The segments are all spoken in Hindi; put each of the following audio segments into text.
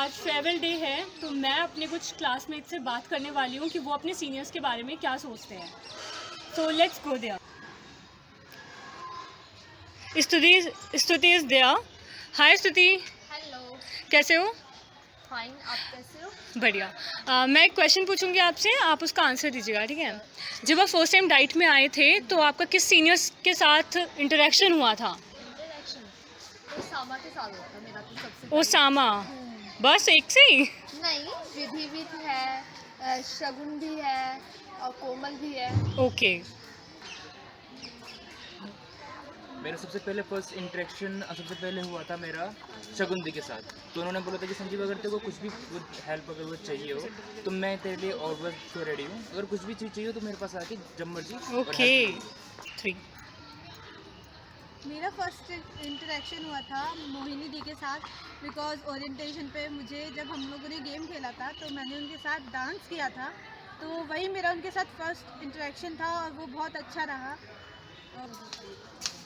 आज फेयरवेल डे है तो मैं अपने कुछ क्लासमेट से बात करने वाली हूँ कि वो अपने सीनियर्स के बारे में क्या सोचते हैं। So let's go there. Stuti is there. Hi Stuti, hello. कैसे हो? फाइन, आप कैसे हो? बढ़िया। मैं एक क्वेश्चन पूछूंगी आपसे, आप उसका आंसर दीजिएगा, ठीक है? जब आप फर्स्ट टाइम डाइट में आए थे तो आपका किस सीनियर्स के साथ इंटरेक्शन हुआ था? इंटरेक्शन तो सामा के साथ हुआ था मेरा तो सबसे ओ सामा, बस एक से ही? नहीं, विधि भी है, शगुन भी है और कोमल भी है। ओके। मेरा सबसे पहले फर्स्ट इंटरेक्शन सबसे पहले हुआ था मेरा शगुन के साथ। तो उन्होंने बोला था कि संजीव अगर तेरे को कुछ भी हेल्प अगर वो चाहिए हो तो मैं तेरे लिए ऑलवेज रेडी हूँ, अगर कुछ भी चीज़ चाहिए हो तो मेरे पास आके जब मर्जी। ओके। 3। मेरा फर्स्ट इंटरेक्शन हुआ था मोहिनी दी के साथ, बिकॉज ओरिएंटेशन पे मुझे जब हम लोगों ने गेम खेला था तो मैंने उनके साथ डांस किया था, तो वही मेरा उनके साथ फर्स्ट इंटरेक्शन था और वो बहुत अच्छा रहा। और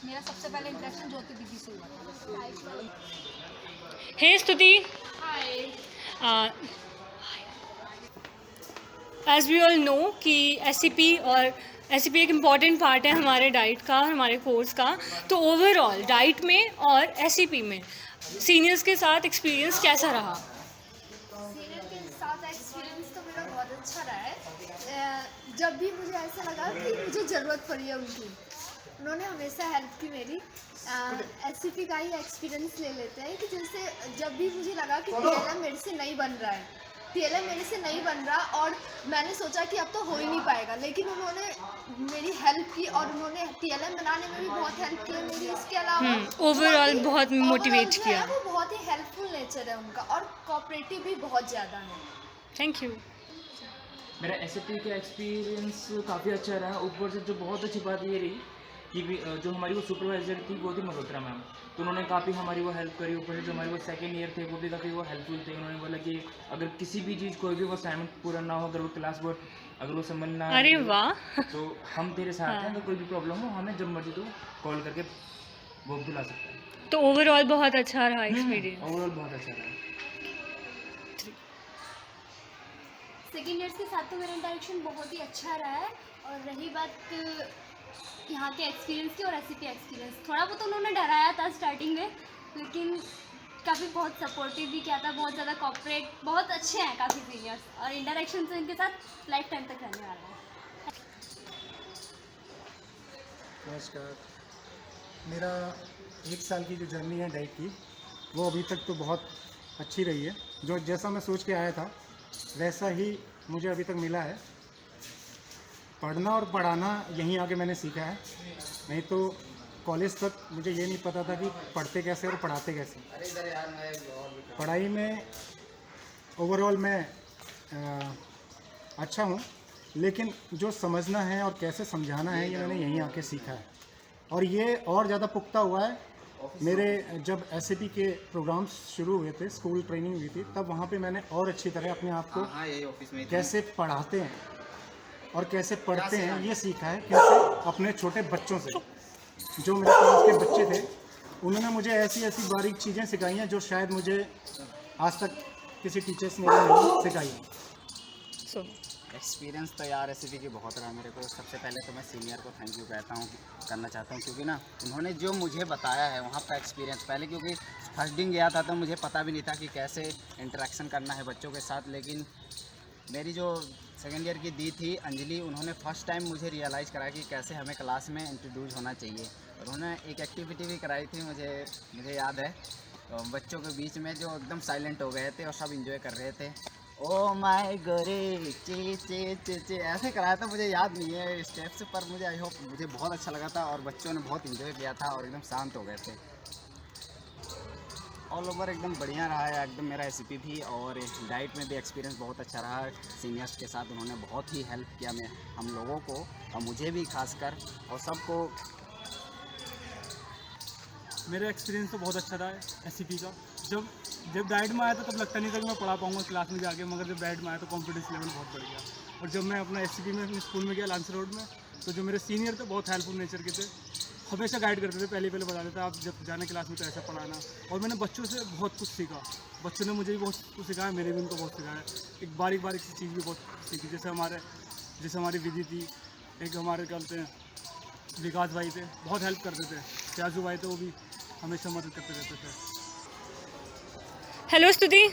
मेरा सबसे पहले इंटरेक्शन ज्योति दीदी से हुआ था। हे स्तुति, हाय। एज वी ऑल नो कि एससीपी एक इम्पॉर्टेंट पार्ट है हमारे डाइट का, हमारे कोर्स का। तो ओवरऑल डाइट में और एससीपी में सीनियर्स के साथ एक्सपीरियंस कैसा रहा? सीनियर के साथ एक्सपीरियंस तो मेरा बहुत अच्छा रहा है। जब भी मुझे ऐसा लगा कि मुझे ज़रूरत पड़ी है उनकी, उन्होंने हमेशा हेल्प की मेरी। एससीपी का ही एक्सपीरियंस ले लेते हैं कि जैसे जब भी मुझे लगा कि टीएलएम मेरे से नहीं बन रहा है, और मैंने सोचा कि अब तो हो ही नहीं पाएगा, लेकिन उन्होंने मेरी हेल्प की और उन्होंने टीएलएम बनाने में भी बहुत हेल्प की मेरी। इसके अलावा ओवरऑल बहुत मोटिवेट किया। वो बहुत ही हेल्पफुल नेचर है उनका और कोऑपरेटिव भी बहुत ज़्यादा है। Thank you. मेरा एसएपी का एक्सपीरियंस काफ़ी अच्छा रहा। ऊपर से जो बहुत अच्छी बात ये रही कि जो हमारी वो सुपरवाइज़र थी वो थी मल्होत्रा मैम, तो उन्होंने काफ़ी हमारी वो हेल्प करी। ऊपर से जो हमारे वो सेकेंड ईयर थे वो भी काफ़ी वो हेल्पफुल थे। उन्होंने बोला कि अगर किसी भी चीज़ कोई भी वो असाइनमेंट पूरा ना हो, अगर वो क्लास वर्क अगर वो समझ ना आए, अरे वाह। तो हम तेरे साथ हैं, अगर कोई भी प्रॉब्लम हो हमें जब मर्जी तो कॉल करके वो बुला सकता है। तो ओवरऑल बहुत अच्छा रहा एक्सपीरियंस। ओवरऑल बहुत अच्छा रहा। सेकेंड ईयर्स के साथ तो मेरा इंटरेक्शन बहुत ही अच्छा रहा है। और रही बात यहाँ के एक्सपीरियंस की और एससीपी एक्सपीरियंस, थोड़ा बहुत उन्होंने डराया था स्टार्टिंग में, लेकिन काफ़ी बहुत सपोर्टिव भी किया था, बहुत ज़्यादा कॉपरेट, बहुत अच्छे हैं काफ़ी सीनियर्स, और इंटरेक्शन तो इनके साथ लाइफ टाइम तक रहने वाला है। नमस्कार। मेरा 1 साल की जो जर्नी है डाइट की, वो अभी तक तो बहुत अच्छी रही है। जो जैसा मैं सोच के आया था वैसा ही मुझे अभी तक मिला है। पढ़ना और पढ़ाना यहीं आके मैंने सीखा है, नहीं तो कॉलेज तक मुझे ये नहीं पता था कि पढ़ते कैसे और पढ़ाते कैसे। पढ़ाई में ओवरऑल मैं अच्छा हूँ, लेकिन जो समझना है और कैसे समझाना है ये मैंने यहीं आके सीखा है। और ये और ज़्यादा पुख्ता हुआ है मेरे जब एससीपी के प्रोग्राम्स शुरू हुए थे, स्कूल ट्रेनिंग हुई थी, तब वहाँ पे मैंने और अच्छी तरह अपने आप को कैसे पढ़ाते हैं और कैसे पढ़ते हैं ये सीखा है। क्योंकि अपने छोटे बच्चों से, जो मेरे क्लास के बच्चे थे, उन्होंने मुझे ऐसी ऐसी बारीक चीज़ें सिखाई हैं जो शायद मुझे आज तक किसी टीचर्स ने नहीं सिखाई। एक्सपीरियंस तो यार एससीपी की बहुत रहा मेरे को। सबसे पहले तो मैं सीनियर को थैंक यू करना चाहता हूँ, क्योंकि ना उन्होंने जो मुझे बताया है वहाँ का एक्सपीरियंस, पहले क्योंकि फर्स्ट दिन गया था तो मुझे पता भी नहीं था कि कैसे इंटरेक्शन करना है बच्चों के साथ। लेकिन मेरी जो सेकेंड ईयर की दी थी अंजलि, उन्होंने फर्स्ट टाइम मुझे रियलाइज़ कराया कि कैसे हमें क्लास में इंट्रोड्यूस होना चाहिए। और उन्होंने एक एक्टिविटी भी कराई थी, मुझे याद है, तो बच्चों के बीच में जो एकदम साइलेंट हो गए थे और सब इंजॉय कर रहे थे। ओ माय गोरे चे चे चे चे ऐसे कराया था, मुझे याद नहीं है स्टेप्स, पर मुझे आई होप मुझे बहुत अच्छा लगा था और बच्चों ने बहुत इंजॉय किया था और एकदम शांत हो गए थे। ऑल ओवर एकदम बढ़िया रहा है एकदम मेरा एससीपी भी। और डाइट में भी एक्सपीरियंस बहुत अच्छा रहा। सीनियर्स के साथ उन्होंने बहुत ही हेल्प किया हम लोगों को, और मुझे भी खासकर, और सबको। मेरा एक्सपीरियंस तो बहुत अच्छा रहा है एससीपी का। जब डाइट में आया था तब लगता नहीं था कि मैं पढ़ा पाऊंगा क्लास में जाके, मगर जब डाइट में आया तो कॉन्फिडेंस लेवल बहुत बढ़ गया। और जब मैं अपना एससीपी में अपने स्कूल में गया लांस रोड में, तो जो मेरे सीनियर थे बहुत हेल्पफुल नेचर के थे, हमेशा गाइड करते थे, पहले बताते थे आप जब जाना क्लास में तो ऐसा पढ़ाना। और मैंने बच्चों से बहुत कुछ सीखा, बच्चों ने मुझे भी बहुत कुछ सिखाया, मैंने भी उनको बहुत सिखाया। एक बारीक सी चीज़ भी बहुत सीखी, जैसे हमारी विधि थी, एक हमारे क्या बोलते हैं विकास भाई थे, बहुत हेल्प करते थे। त्याजू भाई थे, वो भी हमेशा मदद करते रहते थे। हेलो स्तुति।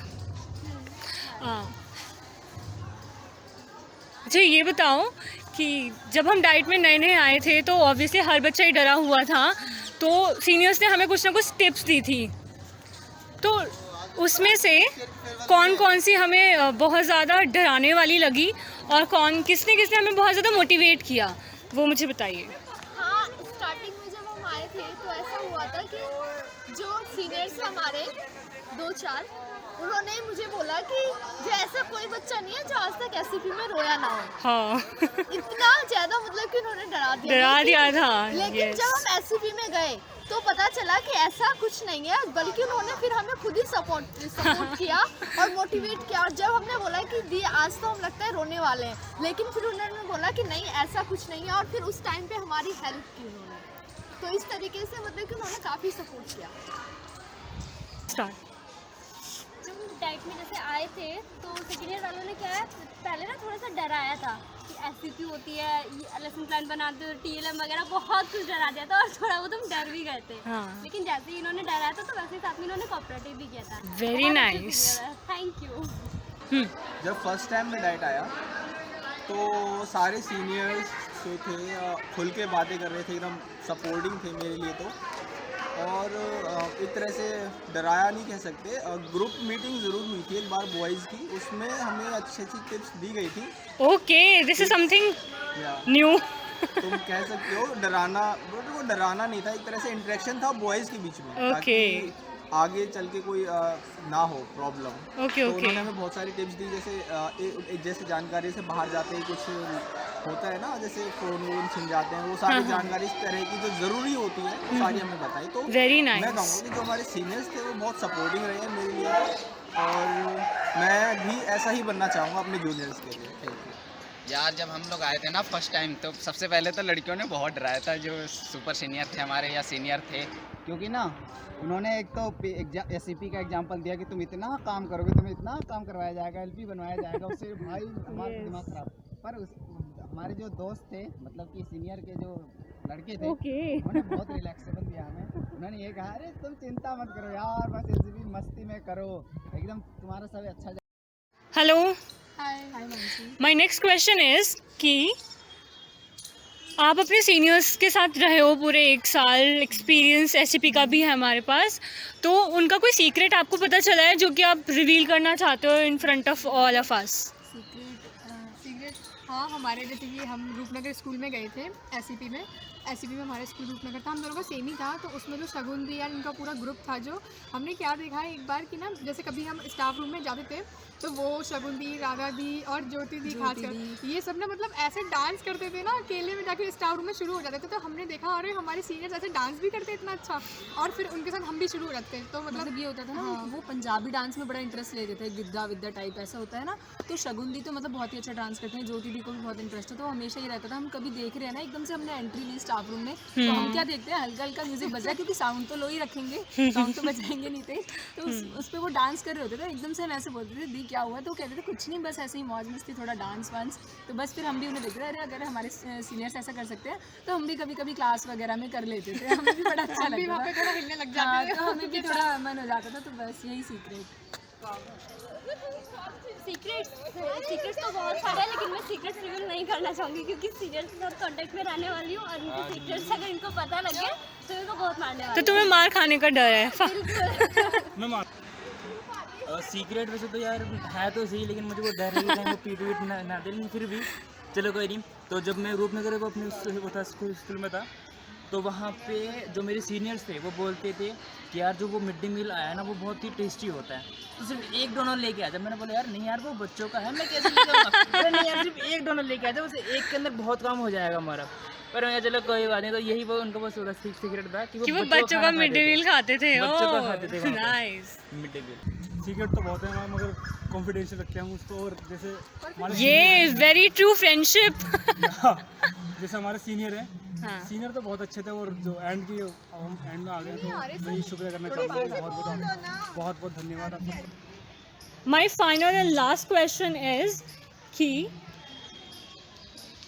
अच्छा ये बताओ कि जब हम डाइट में नए नए आए थे तो ऑब्वियसली हर बच्चा ही डरा हुआ था, तो सीनियर्स ने हमें कुछ ना कुछ टिप्स दी थी, तो उसमें से कौन कौन सी हमें बहुत ज़्यादा डराने वाली लगी और किसने हमें बहुत ज़्यादा मोटिवेट किया, वो मुझे बताइए। हाँ, स्टार्टिंग में जब हम आए थे तो ऐसा हुआ था कि जो सीनियर्स हमारे 2-4 उन्होंने मुझे बोला कि जो ऐसा कोई बच्चा नहीं है जो आज तक एससीपी में रोया ना हो। हाँ इतना ज़्यादा मतलब कि उन्होंने डरा दिया था। लेकिन जब हम एससीपी में गए तो पता चला कि ऐसा कुछ नहीं है, बल्कि उन्होंने फिर हमें खुद ही सपोर्ट किया और मोटिवेट किया। और जब हमने बोला कि दी आज तो हम लगता है रोने वाले हैं, लेकिन फिर उन्होंने बोला कि नहीं ऐसा कुछ नहीं है, और फिर उस टाइम पे हमारी हेल्प की उन्होंने। तो इस तरीके से मतलब कि उन्होंने काफ़ी सपोर्ट किया। जब हम डाइट में जैसे आए थे तो सेकेंड ईयर वालों ने क्या है, पहले ना थोड़ा सा डराया था कि एससीपी होती है, ये लेसन प्लान बनाते हो, टीएलएम वगैरह बहुत कुछ डरा दिया था, और थोड़ा बहुत हम डर भी गए थे। हाँ। लेकिन जैसे ही इन्होंने डराया था तो वैसे ही साथ में इन्होंने कोऑपरेटिव भी किया था। Very nice, thank you. जब फर्स्ट टाइम मैं डाइट आया तो सारे सीनियर्स जो थे खुल के बातें कर रहे थे, एकदम सपोर्टिंग थे मेरे लिए। तो और एक तरह से डराया नहीं कह सकते। ग्रुप मीटिंग ज़रूर हुई थी एक बार बॉयज़ की, उसमें हमें अच्छी टिप्स दी गई थी। Okay, this is something new. तुम कह सकते हो डराना, बट वो डराना नहीं था, एक तरह से इंटरेक्शन था बॉयज़ के बीच में, ओके। ताकि आगे चल के कोई ना हो प्रॉब्लम। ओके तो ओके। उन्होंने हमें बहुत सारी टिप्स दी, जैसे जानकारी से बाहर जाते ही कुछ होता है ना, जैसे फ़ोन वोन छिन जाते हैं, वो सारी जानकारी इस तरह की जो ज़रूरी होती है वो सारी हमें बताई। तो वेरी नाइस। मैं कहूँगा कि जो हमारे सीनियर्स थे वो बहुत सपोर्टिंग रहे हैं मेरे लिए, और मैं भी ऐसा ही बनना चाहूँगा अपने जूनियर्स के लिए। Thank you. यार जब हम लोग आए थे ना फर्स्ट टाइम, तो सबसे पहले तो लड़कियों ने बहुत डराया था, जो सुपर सीनियर थे हमारे या सीनियर थे, क्योंकि ना उन्होंने एक तो एससीपी का एग्जांपल दिया कि तुम इतना काम करोगे, तुम्हें इतना काम करवाया जाएगा, एलपी बनवाया जाएगा, उससे भाई हमारा दिमाग खराब। पर हमारे जो दोस्त थे, मतलब कि सीनियर के जो लड़के थे, उन्होंने बहुत रिलैक्सेबल दिया हमें। उन्होंने ये कहा, अरे तुम चिंता मत करो यार, बस एससीपी मस्ती में करो, एकदम तुम्हारा सब अच्छा। Hello, hi my next question is कि आप अपने सीनियर्स के साथ रहे हो पूरे 1 साल, एक्सपीरियंस एससीपी का भी है हमारे पास, तो उनका कोई सीक्रेट आपको पता चला है जो कि आप रिवील करना चाहते हो in front of all of us? Secret हाँ, हमारे जैसे कि हम रूपनगर स्कूल में गए थे एससीपी में हमारा स्कूल रूपनगर था, हम दोनों का सेम ही था। तो उसमें जो शगुन दी यार इनका पूरा ग्रुप था, जो हमने क्या देखा है एक बार कि ना, जैसे कभी हम स्टाफ रूम में जाते थे तो वो शगुन दी, राधा दी और ज्योति दी खासकर, ये सब ना मतलब ऐसे डांस करते थे ना, अकेले में जाके स्टाफ रूम में शुरू हो जाते थे। तो हमने देखा अरे हमारे सीनियर्स ऐसे डांस भी करते इतना अच्छा, और फिर उनके साथ हम भी शुरू हो जाते। तो मतलब ये होता था ना, वो पंजाबी डांस में बड़ा इंटरेस्ट लेते थे, गिद्दा टाइप ऐसा होता है ना। तो शगुन दी तो मतलब बहुत ही अच्छा डांस करते हैं, ज्योति दी को भी बहुत इंटरेस्ट है, तो हमेशा ही रहता था, हम कभी देख रहे हैं ना, एकदम से हमने एंट्री ली स्टाफ रूम में, तो हम क्या देखते हैं, हल्का हल्का म्यूजिक बज रहा है, क्योंकि साउंड तो लो ही रखेंगे, साउंड तो बजाएंगे नहीं थे। तो उस पर वो डांस कर रहे होते थे, एकदम से हम ऐसे बोलते थे दी क्या हुआ, तो कहते थे कुछ नहीं, बस ऐसे ही मौज मस्ती, थोड़ा डांस वांस। तो बस फिर हम भी उन्हें देखते थे, अरे अगर हमारे सीनियर्स ऐसा कर सकते हैं तो हम भी कभी कभी क्लास वगैरह में कर लेते थे, हमें भी बड़ा अच्छा लगता था, थोड़ा हिलने लग जाते थे, तो हमें भी थोड़ा मन हो जाता था। तो बस यही सीक्रेट। सीक्रेट्स तो बहुत सारे हैं, लेकिन मैं सीक्रेट्स रिवील नहीं करना चाहूँगी, क्योंकि सीनियर्स के साथ कॉन्टेक्ट में रहने वाली हूँ, और उनके सीक्रेट्स अगर इनको पता लगे तो इनको बहुत मारने वाले। तो तुम्हें मार खाने का डर है? मैं सीक्रेट वैसे तो यार है तो सही, लेकिन मुझे वो डर है कि वो पीट ना दे, लेकिन फिर भी चलो कोई नहीं। तो जब मैं रूपनगर को अपने स्कूल में था, तो वहाँ पे जो मेरे सीनियर्स थे वो बोलते थे कि यार जो वो मिड डे मील आया ना वो बहुत ही टेस्टी होता है, तो सिर्फ 1 डोनर लेके आ जाए। मैंने बोला यार नहीं यार वो बच्चों का है, मैं कैसे लेके आऊँगा? अरे नहीं यार सिर्फ 1 डोनर लेके आ जाए, उसे 1 के अंदर बहुत काम हो जाएगा हमारा। पर मैं चलो कोई बात नहीं। तो यही वो उनका बस सीक्रेट था कि वो बच्चों का मिड डे मील खाते थे। बच्चों का खाते थे nice mid day meal. Secret तो बहुत है मैम, मगर कॉन्फिडेंशियल रखे हम उसको। और जैसे हमारे ये वेरी ट्रू फ्रेंडशिप। जैसे हमारे सीनियर हैं, हाँ। सीनियर तो बहुत अच्छे थे, और जो एंड की हम एंड में आ गए तो मैं शुक्रिया करना चाहता हूँ। बहुत बहुत धन्यवाद आपका। My final and last question is कि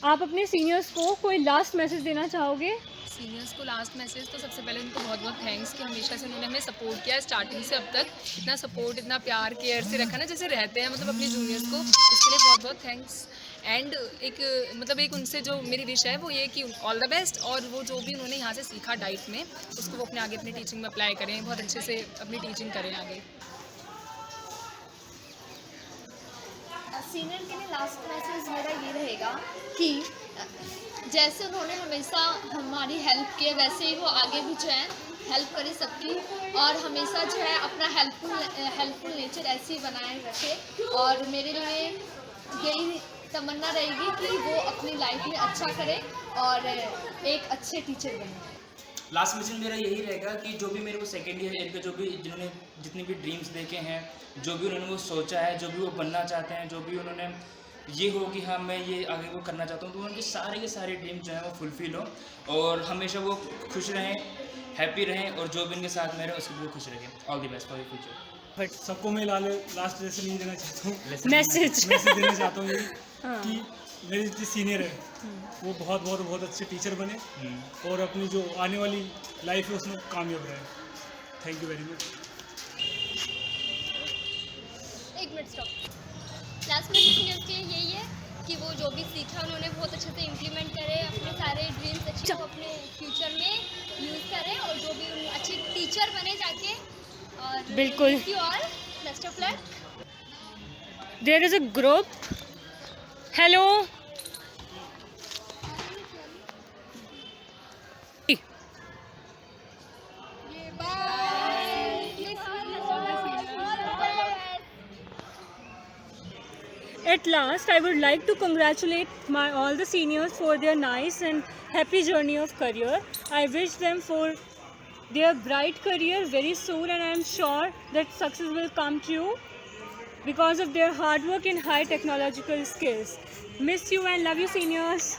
आप अपने सीनियर्स को कोई लास्ट मैसेज देना चाहोगे? सीनियर्स को लास्ट मैसेज तो सबसे पहले उनको बहुत बहुत थैंक्स कि हमेशा से उन्होंने हमें सपोर्ट किया, स्टार्टिंग से अब तक इतना सपोर्ट, इतना प्यार केयर से रखा ना, जैसे रहते हैं मतलब अपने जूनियर्स को, इसके लिए बहुत बहुत थैंक्स। एंड एक उनसे जो मेरी विश है वो ये कि ऑल द बेस्ट, और वो जो भी उन्होंने यहाँ से सीखा डाइट में उसको वो अपने आगे अपनी टीचिंग में अप्लाई करें, बहुत अच्छे से अपनी टीचिंग करें आगे। सीनियर के लिए लास्ट मैसेज मेरा ये रहेगा कि जैसे उन्होंने हमेशा हमारी हेल्प की है, वैसे ही वो आगे भी जो है हेल्प करे सबकी, और हमेशा जो है अपना हेल्पफुल नेचर ऐसे ही बनाए रखे। और मेरे लिए यही तमन्ना रहेगी कि वो अपनी लाइफ में अच्छा करे और एक अच्छे टीचर बने। लास्ट मिशन मेरा यही रहेगा कि जो भी मेरे को सेकेंड ईयर के जो भी जिन्होंने जितने भी ड्रीम्स देखे हैं, जो भी उन्होंने वो सोचा है, जो भी वो बनना चाहते हैं, जो भी उन्होंने ये हो कि हाँ मैं ये आगे वो करना चाहता हूँ, तो उनके सारे के सारे ड्रीम जो हैं वो फुलफिल हो, और हमेशा वो खुश रहें, हैप्पी रहें, और जो भी उनके साथ में रहे उसको भी खुश रखें। All the best for your future. But सबको मैं लास्ट लेसन नहीं देना चाहता हूँ, मैसेज देना चाहता हूँ कि मेरे जितने सीनियर है वो बहुत अच्छे टीचर बने, और अपनी जो आने वाली लाइफ है उसमें कामयाब रहे। Thank you very much. एक मिनट स्टॉप। लास्ट में सीनियर्स के लिए यही है कि वो जो भी सीखा उन्होंने बहुत अच्छे से इम्प्लीमेंट करे, अपने सारे ड्रीम्स अच्छे को अपने फ्यूचर में यूज़ करें, और जो भी उन अच्छे टीचर बने जाके। और बिल्कुल। और best of luck. There is a group. Hello, at last I would like to congratulate all the seniors for their nice and happy journey of career. I wish them for their bright career very soon, and I am sure that success will come to you because of their hard work and high technological skills. Miss you and love you, seniors.